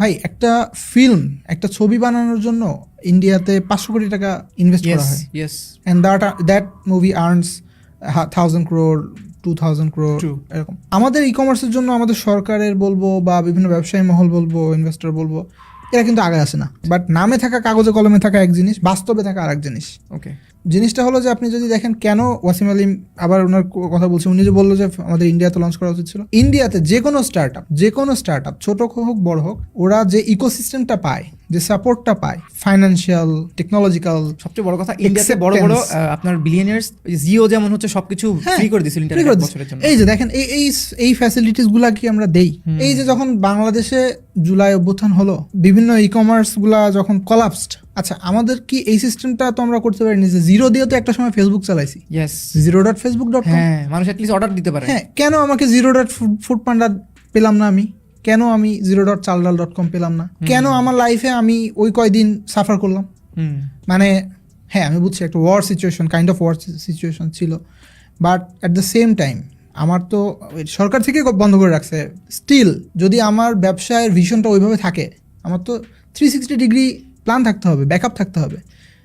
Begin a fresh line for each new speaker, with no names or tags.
ভাই একটা ফিল্ম, একটা ছবি বানানোর জন্য ইন্ডিয়াতে 500 কোটি টাকা ইনভেস্ট করা হয়,
yes,
and that movie earns 1000 crore 2000 crore
true.
এরকম। আমাদের ই কমার্সের জন্য আমাদের সরকারের বলবো বা বিভিন্ন ব্যবসায়ী মহল বলবো, ইনভেস্টর বলবো, এরা কিন্তু আগে আসে না। বাট নামে থাকা, কাগজে কলমে থাকা এক জিনিস, বাস্তবে থাকা আরেক জিনিস।
ওকে,
জিনিসটা হলো যে আপনি যদি দেখেন কেন ওয়াসিম আলিম, আবার ওনার কথা বলছি, উনি যে বললো যে আমাদের ইন্ডিয়াতে লঞ্চ করা উচিত ছিল। ইন্ডিয়াতে যে কোনো স্টার্ট আপ ছোট হোক বড় হোক, ওরা যে ইকোসিস্টেমটা পায়, যে সাপোর্টটা পায়, ফাইন্যান্সিয়াল, টেকনোলজিক্যাল,
সবচেয়ে বড় কথা ইন্ডিয়াতে বড় বড় আপনার বিলিয়নিয়ার্স, জিও যেমন হচ্ছে সবকিছু ফ্রি করে দিয়েছিল ইন্টারনেট এক বছরের জন্য।
এই যে দেখেন এই ফ্যাসিলিটিস গুলা কি আমরা দেই? এই যে যখন বাংলাদেশে জুলাই অভ্যুত্থান হলো, বিভিন্ন ই কমার্স গুলা যখন কলাপসড, আচ্ছা আমাদের কি এই সিস্টেমটা তো আমরা করতে পারিনি যে জিরো দিয়ে তো একটা সময় ফেসবুক চালাইছি,
ইয়েস,
zero.facebook.com।
হ্যাঁ, মানুষ অ্যাটলিস্ট অর্ডার দিতে পারে।
হ্যাঁ, কেন আমাকে zero.foodpanda পেলাম না আমি? কেন আমি zero.chaldal.com পেলাম না? কেন আমার লাইফে আমি ওই কয়দিন সাফার করলাম? মানে হ্যাঁ, আমি বুঝছি একটা war situation, kind of war situation ছিল, but at the same time আমার তো সরকার থেকে বন্ধ করে রাখছে। স্টিল যদি আমার ব্যবসায়ের ভিশনটা ওইভাবে থাকে, আমার তো 360 ডিগ্রি প্ল্যান থাকতে হবে, ব্যাকআপ থাকতে হবে।